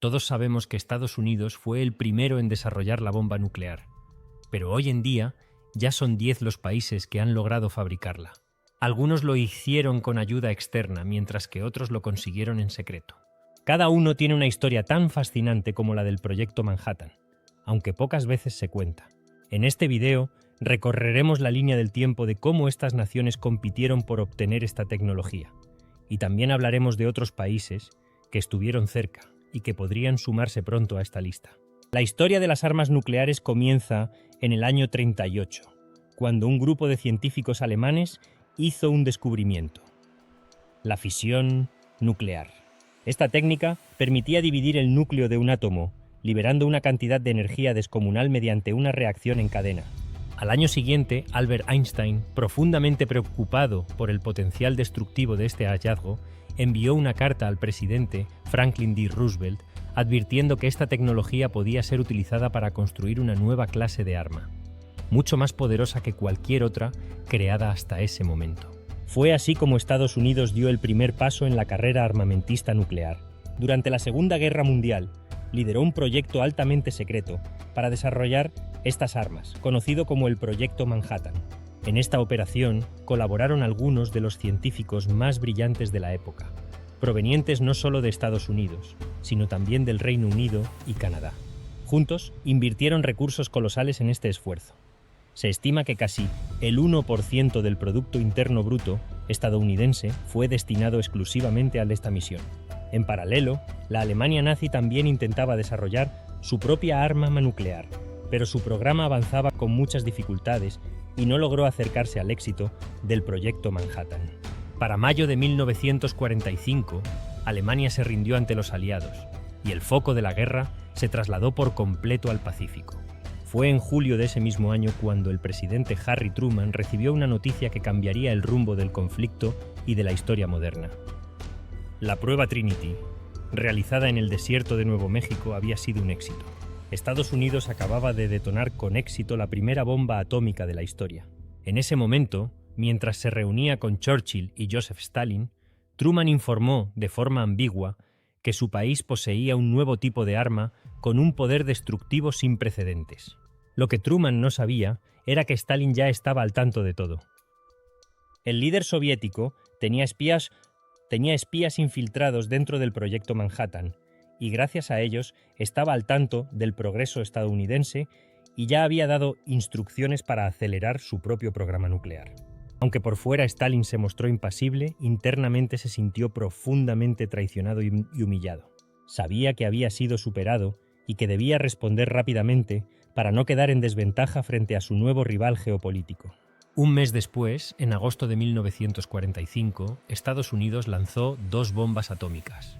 Todos sabemos que Estados Unidos fue el primero en desarrollar la bomba nuclear, pero hoy en día ya son 10 los países que han logrado fabricarla. Algunos lo hicieron con ayuda externa, mientras que otros lo consiguieron en secreto. Cada uno tiene una historia tan fascinante como la del Proyecto Manhattan, aunque pocas veces se cuenta. En este video recorreremos la línea del tiempo de cómo estas naciones compitieron por obtener esta tecnología, y también hablaremos de otros países que estuvieron cerca y que podrían sumarse pronto a esta lista. La historia de las armas nucleares comienza en el año 38, cuando un grupo de científicos alemanes hizo un descubrimiento: la fisión nuclear. Esta técnica permitía dividir el núcleo de un átomo, liberando una cantidad de energía descomunal mediante una reacción en cadena. Al año siguiente, Albert Einstein, profundamente preocupado por el potencial destructivo de este hallazgo, envió una carta al presidente Franklin D. Roosevelt advirtiendo que esta tecnología podía ser utilizada para construir una nueva clase de arma, mucho más poderosa que cualquier otra creada hasta ese momento. Fue así como Estados Unidos dio el primer paso en la carrera armamentista nuclear. Durante la Segunda Guerra Mundial, lideró un proyecto altamente secreto para desarrollar estas armas, conocido como el Proyecto Manhattan. En esta operación colaboraron algunos de los científicos más brillantes de la época, provenientes no solo de Estados Unidos, sino también del Reino Unido y Canadá. Juntos, invirtieron recursos colosales en este esfuerzo. Se estima que casi el 1% del Producto Interno Bruto estadounidense fue destinado exclusivamente a esta misión. En paralelo, la Alemania nazi también intentaba desarrollar su propia arma nuclear, pero su programa avanzaba con muchas dificultades y no logró acercarse al éxito del Proyecto Manhattan. Para mayo de 1945, Alemania se rindió ante los aliados, y el foco de la guerra se trasladó por completo al Pacífico. Fue en julio de ese mismo año cuando el presidente Harry Truman recibió una noticia que cambiaría el rumbo del conflicto y de la historia moderna. La prueba Trinity, realizada en el desierto de Nuevo México, había sido un éxito. Estados Unidos acababa de detonar con éxito la primera bomba atómica de la historia. En ese momento, mientras se reunía con Churchill y Joseph Stalin, Truman informó, de forma ambigua, que su país poseía un nuevo tipo de arma con un poder destructivo sin precedentes. Lo que Truman no sabía era que Stalin ya estaba al tanto de todo. El líder soviético tenía espías infiltrados dentro del Proyecto Manhattan, y gracias a ellos estaba al tanto del progreso estadounidense y ya había dado instrucciones para acelerar su propio programa nuclear. Aunque por fuera Stalin se mostró impasible, internamente se sintió profundamente traicionado y humillado. Sabía que había sido superado y que debía responder rápidamente para no quedar en desventaja frente a su nuevo rival geopolítico. Un mes después, en agosto de 1945, Estados Unidos lanzó 2 bombas atómicas.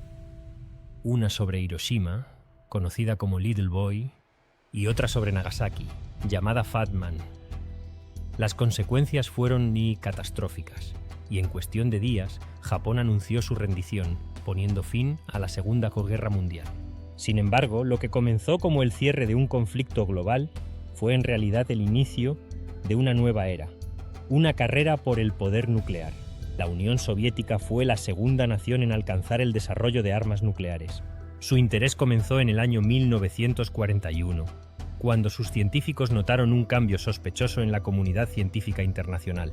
Una sobre Hiroshima, conocida como Little Boy, y otra sobre Nagasaki, llamada Fat Man. Las consecuencias fueron catastróficas, y en cuestión de días, Japón anunció su rendición, poniendo fin a la Segunda Guerra Mundial. Sin embargo, lo que comenzó como el cierre de un conflicto global fue en realidad el inicio de una nueva era, una carrera por el poder nuclear. La Unión Soviética fue la segunda nación en alcanzar el desarrollo de armas nucleares. Su interés comenzó en el año 1941, cuando sus científicos notaron un cambio sospechoso en la comunidad científica internacional.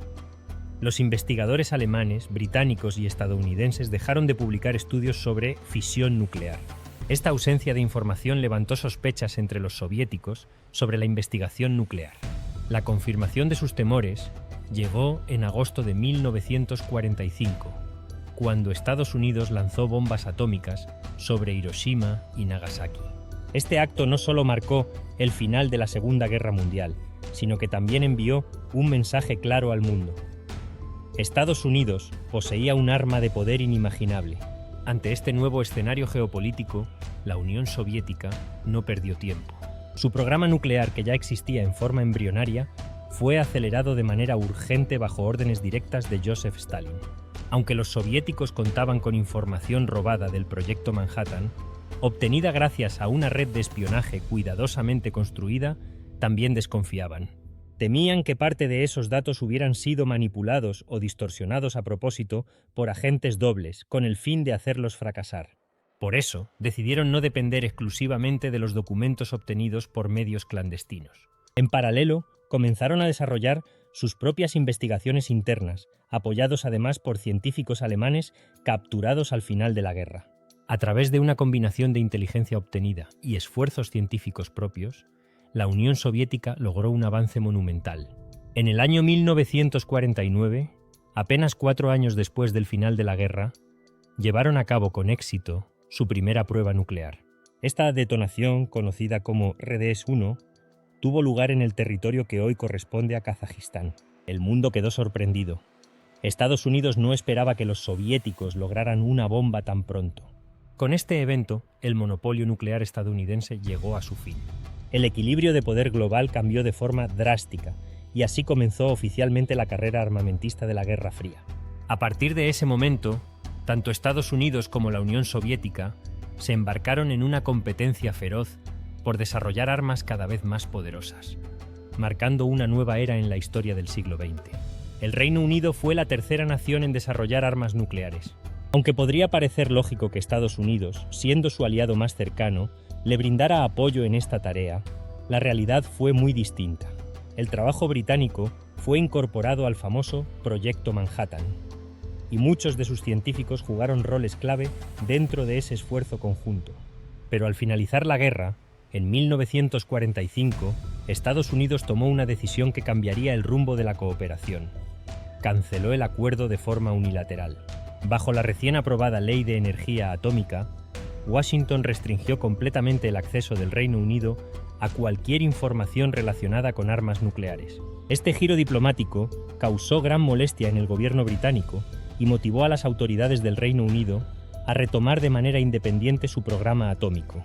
Los investigadores alemanes, británicos y estadounidenses dejaron de publicar estudios sobre fisión nuclear. Esta ausencia de información levantó sospechas entre los soviéticos sobre la investigación nuclear. La confirmación de sus temores llegó en agosto de 1945, cuando Estados Unidos lanzó bombas atómicas sobre Hiroshima y Nagasaki. Este acto no solo marcó el final de la Segunda Guerra Mundial, sino que también envió un mensaje claro al mundo. Estados Unidos poseía un arma de poder inimaginable. Ante este nuevo escenario geopolítico, la Unión Soviética no perdió tiempo. Su programa nuclear, que ya existía en forma embrionaria, fue acelerado de manera urgente bajo órdenes directas de Joseph Stalin. Aunque los soviéticos contaban con información robada del Proyecto Manhattan, obtenida gracias a una red de espionaje cuidadosamente construida, también desconfiaban. Temían que parte de esos datos hubieran sido manipulados o distorsionados a propósito por agentes dobles, con el fin de hacerlos fracasar. Por eso, decidieron no depender exclusivamente de los documentos obtenidos por medios clandestinos. En paralelo, comenzaron a desarrollar sus propias investigaciones internas, apoyados además por científicos alemanes capturados al final de la guerra. A través de una combinación de inteligencia obtenida y esfuerzos científicos propios, la Unión Soviética logró un avance monumental. En el año 1949, apenas 4 años después del final de la guerra, llevaron a cabo con éxito su primera prueba nuclear. Esta detonación, conocida como RDS-1, tuvo lugar en el territorio que hoy corresponde a Kazajistán. El mundo quedó sorprendido. Estados Unidos no esperaba que los soviéticos lograran una bomba tan pronto. Con este evento, el monopolio nuclear estadounidense llegó a su fin. El equilibrio de poder global cambió de forma drástica, y así comenzó oficialmente la carrera armamentista de la Guerra Fría. A partir de ese momento, tanto Estados Unidos como la Unión Soviética se embarcaron en una competencia feroz por desarrollar armas cada vez más poderosas, marcando una nueva era en la historia del siglo XX. El Reino Unido fue la tercera nación en desarrollar armas nucleares. Aunque podría parecer lógico que Estados Unidos, siendo su aliado más cercano, le brindara apoyo en esta tarea, la realidad fue muy distinta. El trabajo británico fue incorporado al famoso Proyecto Manhattan, y muchos de sus científicos jugaron roles clave dentro de ese esfuerzo conjunto. Pero al finalizar la guerra, en 1945, Estados Unidos tomó una decisión que cambiaría el rumbo de la cooperación. Canceló el acuerdo de forma unilateral. Bajo la recién aprobada Ley de Energía Atómica, Washington restringió completamente el acceso del Reino Unido a cualquier información relacionada con armas nucleares. Este giro diplomático causó gran molestia en el gobierno británico y motivó a las autoridades del Reino Unido a retomar de manera independiente su programa atómico.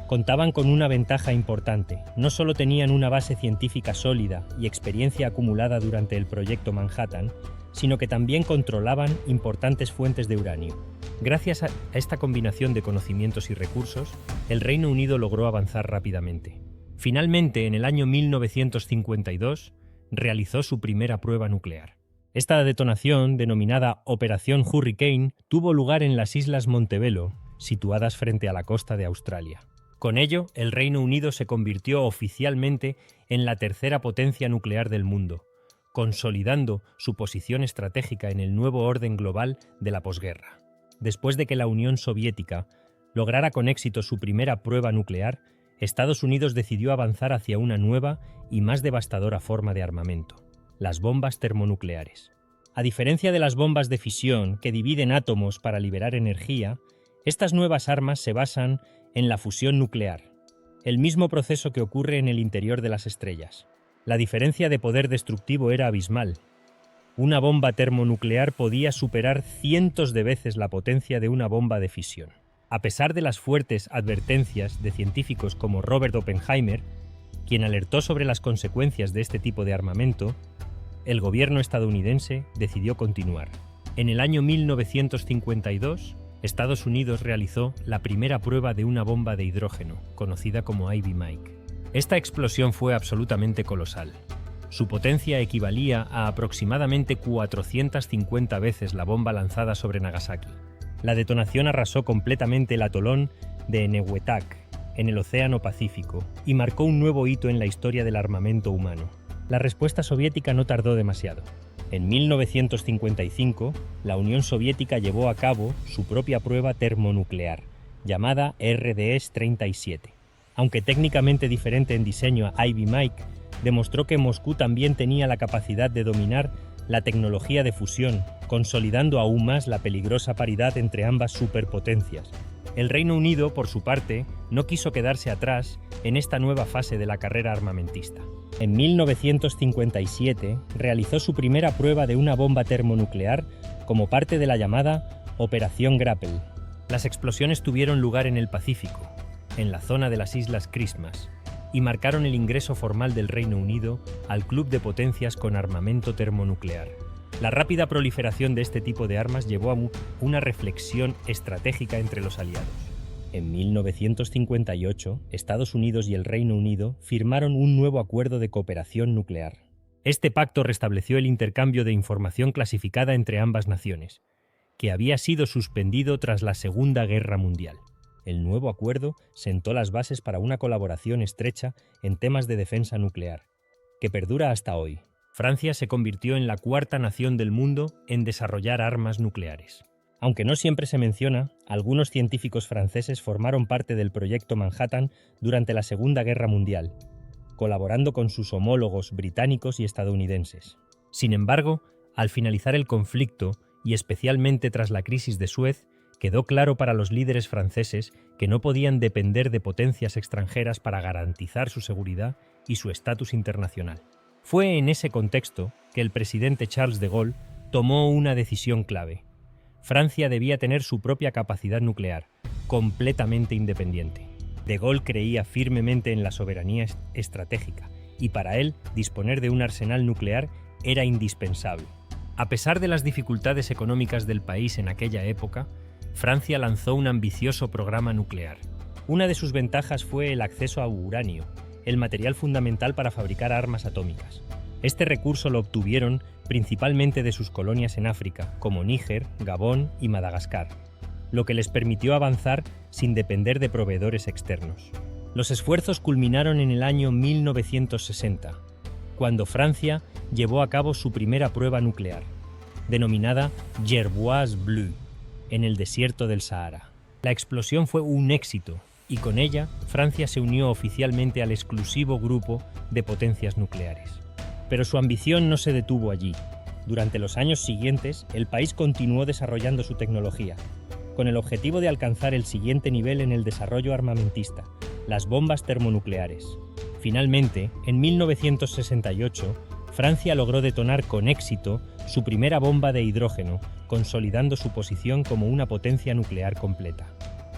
Contaban con una ventaja importante: no solo tenían una base científica sólida y experiencia acumulada durante el Proyecto Manhattan, sino que también controlaban importantes fuentes de uranio. Gracias a esta combinación de conocimientos y recursos, el Reino Unido logró avanzar rápidamente. Finalmente, en el año 1952, realizó su primera prueba nuclear. Esta detonación, denominada Operación Hurricane, tuvo lugar en las Islas Montebello, situadas frente a la costa de Australia. Con ello, el Reino Unido se convirtió oficialmente en la tercera potencia nuclear del mundo, consolidando su posición estratégica en el nuevo orden global de la posguerra. Después de que la Unión Soviética lograra con éxito su primera prueba nuclear, Estados Unidos decidió avanzar hacia una nueva y más devastadora forma de armamento: las bombas termonucleares. A diferencia de las bombas de fisión, que dividen átomos para liberar energía, estas nuevas armas se basan en la fusión nuclear, el mismo proceso que ocurre en el interior de las estrellas. La diferencia de poder destructivo era abismal. Una bomba termonuclear podía superar cientos de veces la potencia de una bomba de fisión. A pesar de las fuertes advertencias de científicos como Robert Oppenheimer, quien alertó sobre las consecuencias de este tipo de armamento, el gobierno estadounidense decidió continuar. En el año 1952, Estados Unidos realizó la primera prueba de una bomba de hidrógeno, conocida como Ivy Mike. Esta explosión fue absolutamente colosal. Su potencia equivalía a aproximadamente 450 veces la bomba lanzada sobre Nagasaki. La detonación arrasó completamente el atolón de Enewetak, en el Océano Pacífico, y marcó un nuevo hito en la historia del armamento humano. La respuesta soviética no tardó demasiado. En 1955, la Unión Soviética llevó a cabo su propia prueba termonuclear, llamada RDS-37. Aunque técnicamente diferente en diseño a Ivy Mike, demostró que Moscú también tenía la capacidad de dominar la tecnología de fusión, consolidando aún más la peligrosa paridad entre ambas superpotencias. El Reino Unido, por su parte, no quiso quedarse atrás en esta nueva fase de la carrera armamentista. En 1957 realizó su primera prueba de una bomba termonuclear como parte de la llamada Operación Grapple. Las explosiones tuvieron lugar en el Pacífico, en la zona de las Islas Christmas, y marcaron el ingreso formal del Reino Unido al club de potencias con armamento termonuclear. La rápida proliferación de este tipo de armas llevó a una reflexión estratégica entre los aliados. En 1958, Estados Unidos y el Reino Unido firmaron un nuevo acuerdo de cooperación nuclear. Este pacto restableció el intercambio de información clasificada entre ambas naciones, que había sido suspendido tras la Segunda Guerra Mundial. El nuevo acuerdo sentó las bases para una colaboración estrecha en temas de defensa nuclear, que perdura hasta hoy. Francia se convirtió en la cuarta nación del mundo en desarrollar armas nucleares. Aunque no siempre se menciona, algunos científicos franceses formaron parte del Proyecto Manhattan durante la Segunda Guerra Mundial, colaborando con sus homólogos británicos y estadounidenses. Sin embargo, al finalizar el conflicto, y especialmente tras la crisis de Suez, quedó claro para los líderes franceses que no podían depender de potencias extranjeras para garantizar su seguridad y su estatus internacional. Fue en ese contexto que el presidente Charles de Gaulle tomó una decisión clave. Francia debía tener su propia capacidad nuclear, completamente independiente. De Gaulle creía firmemente en la soberanía estratégica, y para él disponer de un arsenal nuclear era indispensable. A pesar de las dificultades económicas del país en aquella época, Francia lanzó un ambicioso programa nuclear. Una de sus ventajas fue el acceso a uranio, el material fundamental para fabricar armas atómicas. Este recurso lo obtuvieron principalmente de sus colonias en África, como Níger, Gabón y Madagascar, lo que les permitió avanzar sin depender de proveedores externos. Los esfuerzos culminaron en el año 1960, cuando Francia llevó a cabo su primera prueba nuclear, denominada Gerboise Bleu, en el desierto del Sahara. La explosión fue un éxito, y con ella Francia se unió oficialmente al exclusivo grupo de potencias nucleares. Pero su ambición no se detuvo allí. Durante los años siguientes, el país continuó desarrollando su tecnología, con el objetivo de alcanzar el siguiente nivel en el desarrollo armamentista, las bombas termonucleares. Finalmente, en 1968, Francia logró detonar con éxito su primera bomba de hidrógeno, consolidando su posición como una potencia nuclear completa.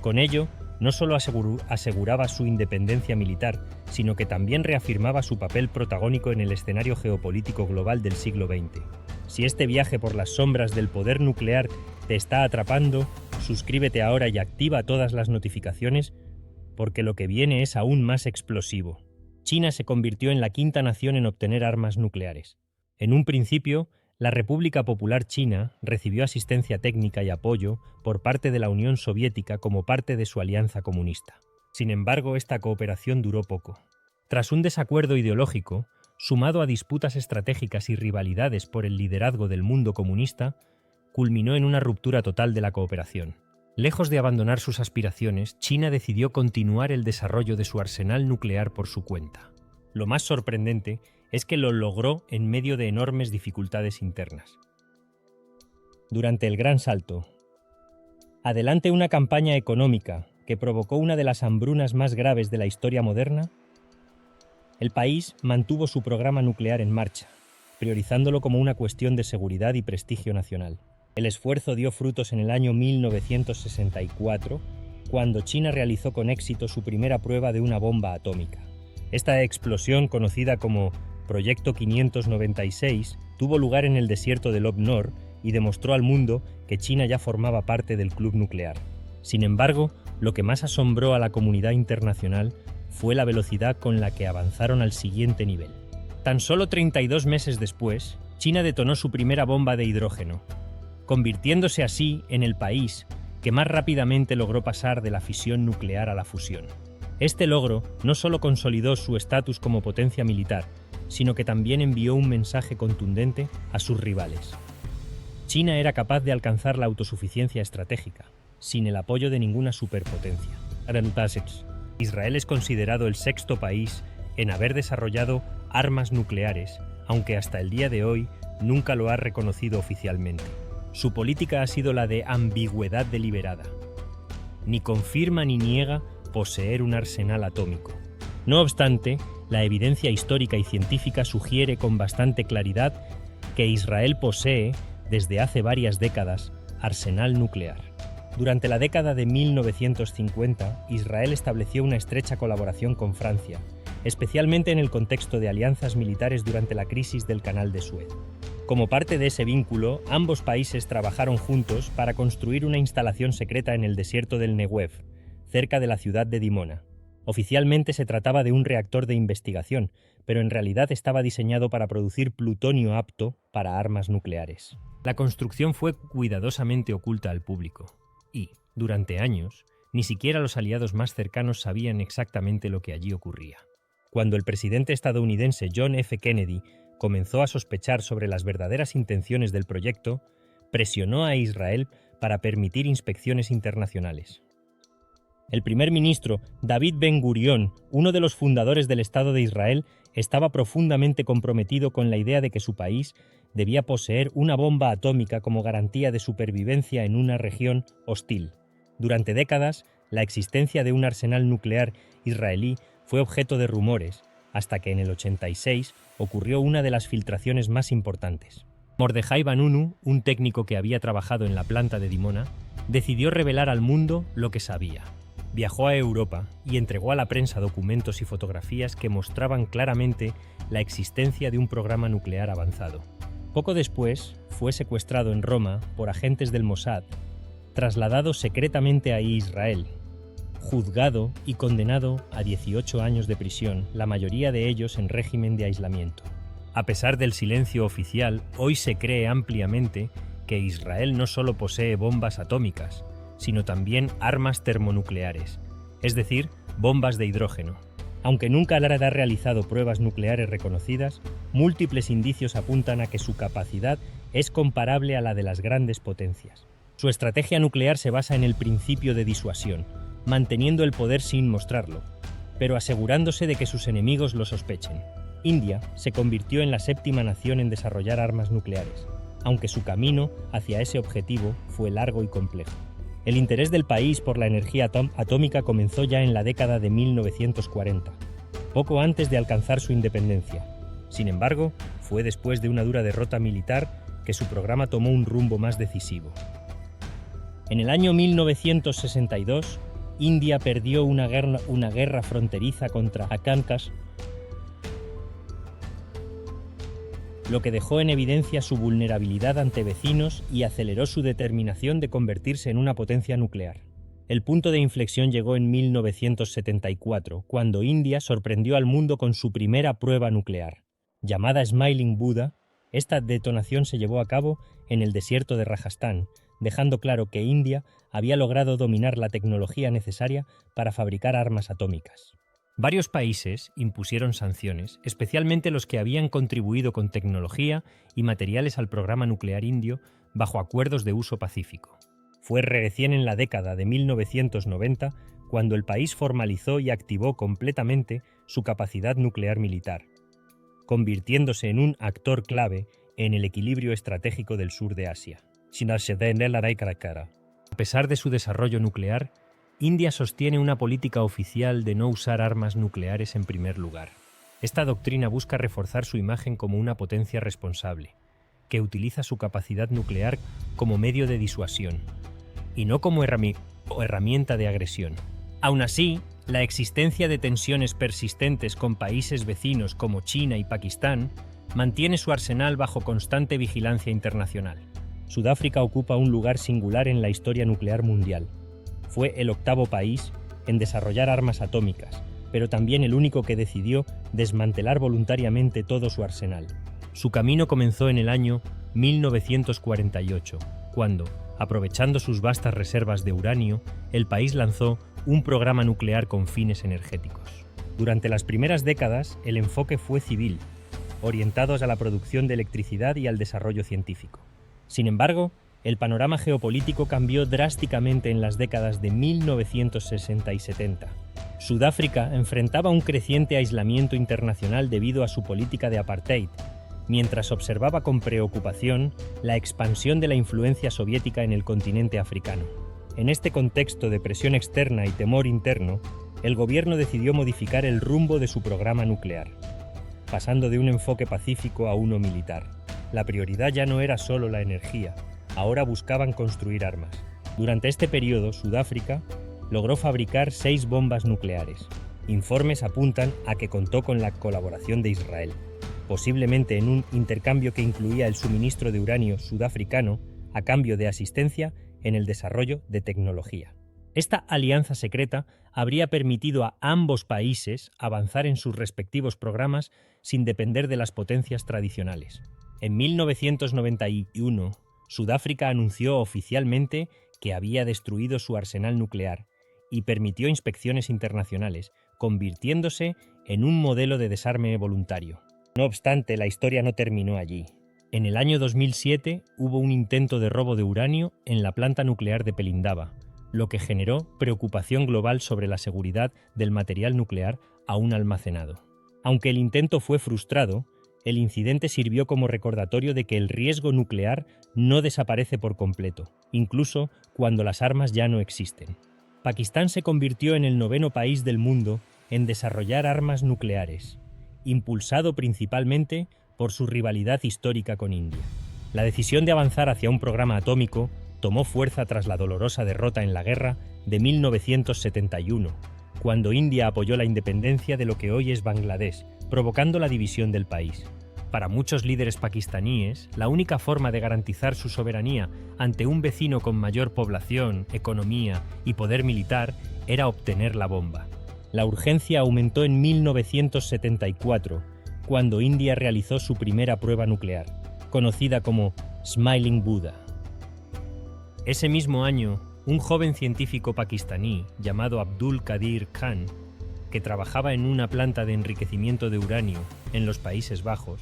Con ello, no solo aseguraba su independencia militar, sino que también reafirmaba su papel protagónico en el escenario geopolítico global del siglo XX. Si este viaje por las sombras del poder nuclear te está atrapando, suscríbete ahora y activa todas las notificaciones, porque lo que viene es aún más explosivo. China se convirtió en la quinta nación en obtener armas nucleares. En un principio, la República Popular China recibió asistencia técnica y apoyo por parte de la Unión Soviética como parte de su alianza comunista. Sin embargo, esta cooperación duró poco. Tras un desacuerdo ideológico, sumado a disputas estratégicas y rivalidades por el liderazgo del mundo comunista, culminó en una ruptura total de la cooperación. Lejos de abandonar sus aspiraciones, China decidió continuar el desarrollo de su arsenal nuclear por su cuenta. Lo más sorprendente es que lo logró en medio de enormes dificultades internas. Durante el Gran Salto, adelante una campaña económica que provocó una de las hambrunas más graves de la historia moderna, el país mantuvo su programa nuclear en marcha, priorizándolo como una cuestión de seguridad y prestigio nacional. El esfuerzo dio frutos en el año 1964, cuando China realizó con éxito su primera prueba de una bomba atómica. Esta explosión, conocida como Proyecto 596, tuvo lugar en el desierto de Lob Nor y demostró al mundo que China ya formaba parte del club nuclear. Sin embargo, lo que más asombró a la comunidad internacional fue la velocidad con la que avanzaron al siguiente nivel. Tan solo 32 meses después, China detonó su primera bomba de hidrógeno, convirtiéndose así en el país que más rápidamente logró pasar de la fisión nuclear a la fusión. Este logro no solo consolidó su estatus como potencia militar, sino que también envió un mensaje contundente a sus rivales. China era capaz de alcanzar la autosuficiencia estratégica, sin el apoyo de ninguna superpotencia. Israel es considerado el sexto país en haber desarrollado armas nucleares, aunque hasta el día de hoy nunca lo ha reconocido oficialmente. Su política ha sido la de ambigüedad deliberada. Ni confirma ni niega poseer un arsenal atómico. No obstante, la evidencia histórica y científica sugiere con bastante claridad que Israel posee, desde hace varias décadas, arsenal nuclear. Durante la década de 1950, Israel estableció una estrecha colaboración con Francia, especialmente en el contexto de alianzas militares durante la crisis del Canal de Suez. Como parte de ese vínculo, ambos países trabajaron juntos para construir una instalación secreta en el desierto del Negev, cerca de la ciudad de Dimona. Oficialmente se trataba de un reactor de investigación, pero en realidad estaba diseñado para producir plutonio apto para armas nucleares. La construcción fue cuidadosamente oculta al público y, durante años, Ni siquiera los aliados más cercanos sabían exactamente lo que allí ocurría. Cuando el presidente estadounidense John F. Kennedy comenzó a sospechar sobre las verdaderas intenciones del proyecto, presionó a Israel para permitir inspecciones internacionales. El primer ministro David Ben-Gurión, uno de los fundadores del Estado de Israel, estaba profundamente comprometido con la idea de que su país debía poseer una bomba atómica como garantía de supervivencia en una región hostil. Durante décadas, la existencia de un arsenal nuclear israelí fue objeto de rumores, hasta que en el 86 ocurrió una de las filtraciones más importantes. Mordejai Vanunu, un técnico que había trabajado en la planta de Dimona, decidió revelar al mundo lo que sabía. Viajó a Europa y entregó a la prensa documentos y fotografías que mostraban claramente la existencia de un programa nuclear avanzado. Poco después, fue secuestrado en Roma por agentes del Mossad, trasladado secretamente a Israel, juzgado y condenado a 18 años de prisión, la mayoría de ellos en régimen de aislamiento. A pesar del silencio oficial, hoy se cree ampliamente que Israel no solo posee bombas atómicas, sino también armas termonucleares, es decir, bombas de hidrógeno. Aunque nunca ha realizado pruebas nucleares reconocidas, múltiples indicios apuntan a que su capacidad es comparable a la de las grandes potencias. Su estrategia nuclear se basa en el principio de disuasión, manteniendo el poder sin mostrarlo, pero asegurándose de que sus enemigos lo sospechen. India se convirtió en la séptima nación en desarrollar armas nucleares, aunque su camino hacia ese objetivo fue largo y complejo. El interés del país por la energía atómica comenzó ya en la década de 1940, poco antes de alcanzar su independencia. Sin embargo, fue después de una dura derrota militar que su programa tomó un rumbo más decisivo. En el año 1962, India perdió una guerra fronteriza contra Arkansas, lo que dejó en evidencia su vulnerabilidad ante vecinos y aceleró su determinación de convertirse en una potencia nuclear. El punto de inflexión llegó en 1974, cuando India sorprendió al mundo con su primera prueba nuclear. Llamada Smiling Buddha, esta detonación se llevó a cabo en el desierto de Rajastán, dejando claro que India había logrado dominar la tecnología necesaria para fabricar armas atómicas. Varios países impusieron sanciones, especialmente los que habían contribuido con tecnología y materiales al programa nuclear indio bajo acuerdos de uso pacífico. Fue recién en la década de 1990 cuando el país formalizó y activó completamente su capacidad nuclear militar, convirtiéndose en un actor clave en el equilibrio estratégico del sur de Asia. A pesar de su desarrollo nuclear, India sostiene una política oficial de no usar armas nucleares en primer lugar. Esta doctrina busca reforzar su imagen como una potencia responsable, que utiliza su capacidad nuclear como medio de disuasión, y no como herramienta de agresión. Aún así, la existencia de tensiones persistentes con países vecinos como China y Pakistán mantiene su arsenal bajo constante vigilancia internacional. Sudáfrica ocupa un lugar singular en la historia nuclear mundial. Fue el octavo país en desarrollar armas atómicas, pero también el único que decidió desmantelar voluntariamente todo su arsenal. Su camino comenzó en el año 1948, cuando, aprovechando sus vastas reservas de uranio, el país lanzó un programa nuclear con fines energéticos. Durante las primeras décadas, el enfoque fue civil, orientados a la producción de electricidad y al desarrollo científico. Sin embargo, el panorama geopolítico cambió drásticamente en las décadas de 1960 y 70. Sudáfrica enfrentaba un creciente aislamiento internacional debido a su política de apartheid, mientras observaba con preocupación la expansión de la influencia soviética en el continente africano. En este contexto de presión externa y temor interno, el gobierno decidió modificar el rumbo de su programa nuclear, pasando de un enfoque pacífico a uno militar. La prioridad ya no era solo la energía, ahora buscaban construir armas. Durante este periodo, Sudáfrica logró fabricar 6 bombas nucleares. Informes apuntan a que contó con la colaboración de Israel, posiblemente en un intercambio que incluía el suministro de uranio sudafricano a cambio de asistencia en el desarrollo de tecnología. Esta alianza secreta habría permitido a ambos países avanzar en sus respectivos programas sin depender de las potencias tradicionales. En 1991, Sudáfrica anunció oficialmente que había destruido su arsenal nuclear y permitió inspecciones internacionales, convirtiéndose en un modelo de desarme voluntario. No obstante, la historia no terminó allí. En el año 2007 hubo un intento de robo de uranio en la planta nuclear de Pelindaba, lo que generó preocupación global sobre la seguridad del material nuclear aún almacenado. Aunque el intento fue frustrado, el incidente sirvió como recordatorio de que el riesgo nuclear no desaparece por completo, incluso cuando las armas ya no existen. Pakistán se convirtió en el 9º país del mundo en desarrollar armas nucleares, impulsado principalmente por su rivalidad histórica con India. La decisión de avanzar hacia un programa atómico tomó fuerza tras la dolorosa derrota en la guerra de 1971, cuando India apoyó la independencia de lo que hoy es Bangladesh, provocando la división del país. Para muchos líderes pakistaníes, la única forma de garantizar su soberanía ante un vecino con mayor población, economía y poder militar era obtener la bomba. La urgencia aumentó en 1974, cuando India realizó su primera prueba nuclear, conocida como Smiling Buddha. Ese mismo año, un joven científico pakistaní llamado Abdul Qadir Khan, que trabajaba en una planta de enriquecimiento de uranio en los Países Bajos,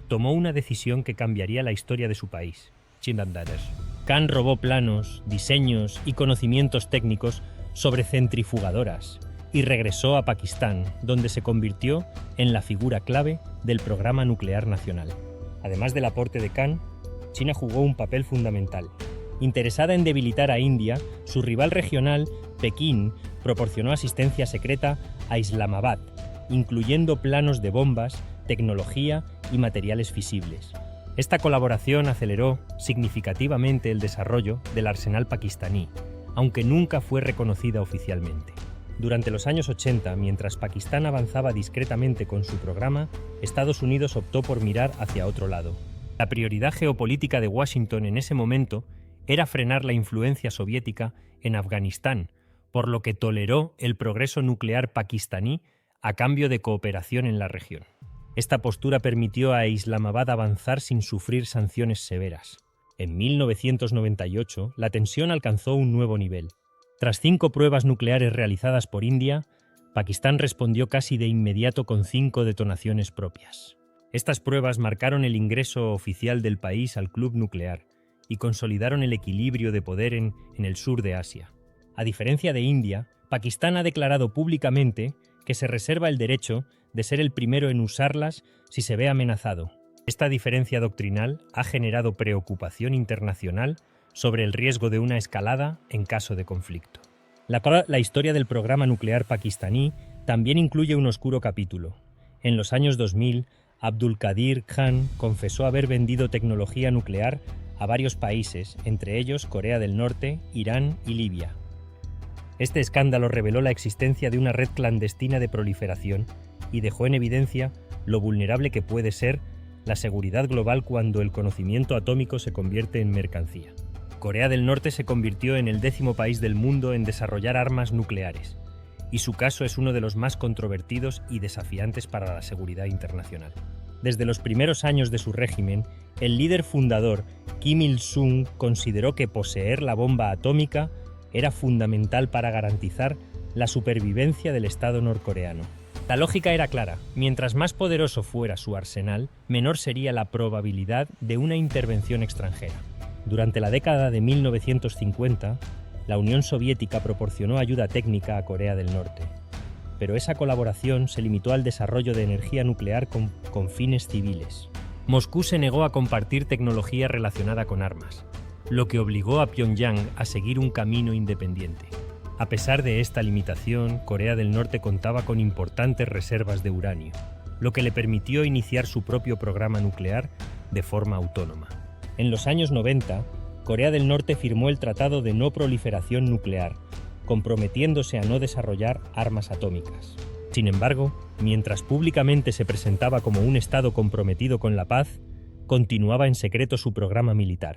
tomó una decisión que cambiaría la historia de su país, Chindandars. Khan robó planos, diseños y conocimientos técnicos sobre centrifugadoras y regresó a Pakistán, donde se convirtió en la figura clave del programa nuclear nacional. Además del aporte de Khan, China jugó un papel fundamental. Interesada en debilitar a India, su rival regional, Pekín, proporcionó asistencia secreta a Islamabad, incluyendo planos de bombas, tecnología y materiales fisibles. Esta colaboración aceleró significativamente el desarrollo del arsenal pakistaní, aunque nunca fue reconocida oficialmente. Durante los años 80, mientras Pakistán avanzaba discretamente con su programa, Estados Unidos optó por mirar hacia otro lado. La prioridad geopolítica de Washington en ese momento era frenar la influencia soviética en Afganistán, por lo que toleró el progreso nuclear pakistaní a cambio de cooperación en la región. Esta postura permitió a Islamabad avanzar sin sufrir sanciones severas. En 1998, la tensión alcanzó un nuevo nivel. Tras 5 pruebas nucleares realizadas por India, Pakistán respondió casi de inmediato con 5 detonaciones propias. Estas pruebas marcaron el ingreso oficial del país al club nuclear y consolidaron el equilibrio de poder en el sur de Asia. A diferencia de India, Pakistán ha declarado públicamente que se reserva el derecho de ser el primero en usarlas si se ve amenazado. Esta diferencia doctrinal ha generado preocupación internacional sobre el riesgo de una escalada en caso de conflicto. La historia del programa nuclear pakistaní también incluye un oscuro capítulo. En los años 2000, Abdul Qadir Khan confesó haber vendido tecnología nuclear a varios países, entre ellos Corea del Norte, Irán y Libia. Este escándalo reveló la existencia de una red clandestina de proliferación y dejó en evidencia lo vulnerable que puede ser la seguridad global cuando el conocimiento atómico se convierte en mercancía. Corea del Norte se convirtió en el 10º país del mundo en desarrollar armas nucleares, y su caso es uno de los más controvertidos y desafiantes para la seguridad internacional. Desde los primeros años de su régimen, el líder fundador Kim Il-sung consideró que poseer la bomba atómica era fundamental para garantizar la supervivencia del Estado norcoreano. La lógica era clara: mientras más poderoso fuera su arsenal, menor sería la probabilidad de una intervención extranjera. Durante la década de 1950, la Unión Soviética proporcionó ayuda técnica a Corea del Norte, pero esa colaboración se limitó al desarrollo de energía nuclear con fines civiles. Moscú se negó a compartir tecnología relacionada con armas, lo que obligó a Pyongyang a seguir un camino independiente. A pesar de esta limitación, Corea del Norte contaba con importantes reservas de uranio, lo que le permitió iniciar su propio programa nuclear de forma autónoma. En los años 90, Corea del Norte firmó el Tratado de No Proliferación Nuclear, comprometiéndose a no desarrollar armas atómicas. Sin embargo, mientras públicamente se presentaba como un Estado comprometido con la paz, continuaba en secreto su programa militar.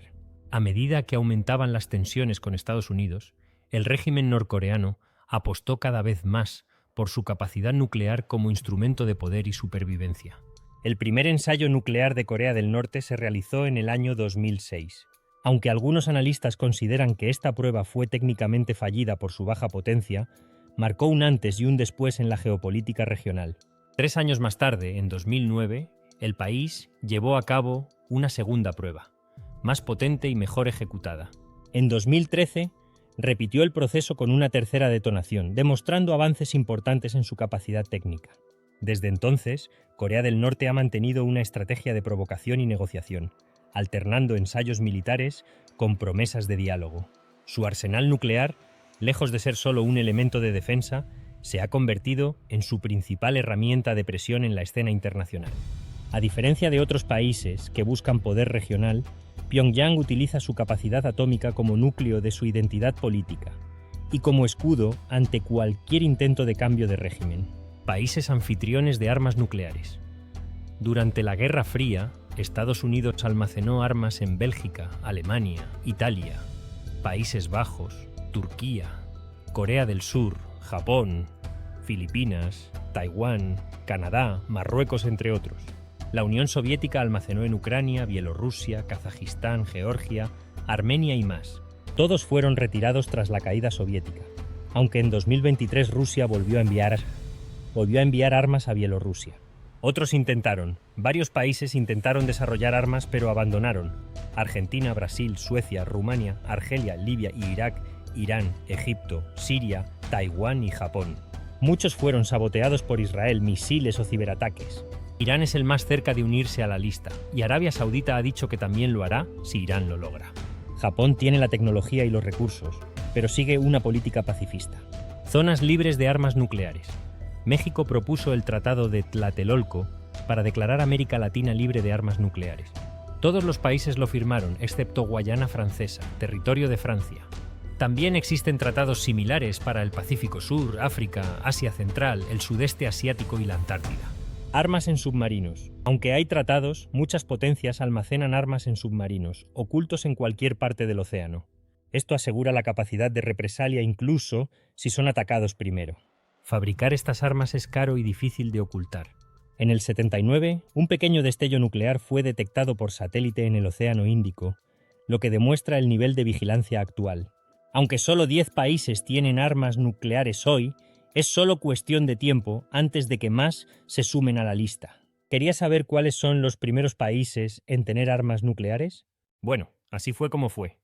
A medida que aumentaban las tensiones con Estados Unidos, el régimen norcoreano apostó cada vez más por su capacidad nuclear como instrumento de poder y supervivencia. El primer ensayo nuclear de Corea del Norte se realizó en el año 2006. Aunque algunos analistas consideran que esta prueba fue técnicamente fallida por su baja potencia, marcó un antes y un después en la geopolítica regional. 3 años más tarde, en 2009, el país llevó a cabo una segunda prueba, más potente y mejor ejecutada. En 2013, repitió el proceso con una tercera detonación, demostrando avances importantes en su capacidad técnica. Desde entonces, Corea del Norte ha mantenido una estrategia de provocación y negociación, alternando ensayos militares con promesas de diálogo. Su arsenal nuclear, lejos de ser solo un elemento de defensa, se ha convertido en su principal herramienta de presión en la escena internacional. A diferencia de otros países que buscan poder regional, Pyongyang utiliza su capacidad atómica como núcleo de su identidad política y como escudo ante cualquier intento de cambio de régimen. Países anfitriones de armas nucleares. Durante la Guerra Fría, Estados Unidos almacenó armas en Bélgica, Alemania, Italia, Países Bajos, Turquía, Corea del Sur, Japón, Filipinas, Taiwán, Canadá, Marruecos, entre otros. La Unión Soviética almacenó en Ucrania, Bielorrusia, Kazajistán, Georgia, Armenia y más. Todos fueron retirados tras la caída soviética, aunque en 2023 Rusia volvió a enviar armas a Bielorrusia. Varios países intentaron desarrollar armas pero abandonaron. Argentina, Brasil, Suecia, Rumania, Argelia, Libia y Irak, Irán, Egipto, Siria, Taiwán y Japón. Muchos fueron saboteados por Israel, misiles o ciberataques. Irán es el más cerca de unirse a la lista, y Arabia Saudita ha dicho que también lo hará si Irán lo logra. Japón tiene la tecnología y los recursos, pero sigue una política pacifista. Zonas libres de armas nucleares. México propuso el Tratado de Tlatelolco para declarar América Latina libre de armas nucleares. Todos los países lo firmaron, excepto Guayana Francesa, territorio de Francia. También existen tratados similares para el Pacífico Sur, África, Asia Central, el Sudeste Asiático y la Antártida. Armas en submarinos. Aunque hay tratados, muchas potencias almacenan armas en submarinos, ocultos en cualquier parte del océano. Esto asegura la capacidad de represalia incluso si son atacados primero. Fabricar estas armas es caro y difícil de ocultar. En el 79, un pequeño destello nuclear fue detectado por satélite en el Océano Índico, lo que demuestra el nivel de vigilancia actual. Aunque solo 10 países tienen armas nucleares hoy, es solo cuestión de tiempo antes de que más se sumen a la lista. ¿Querías saber cuáles son los primeros países en tener armas nucleares? Bueno, así fue como fue.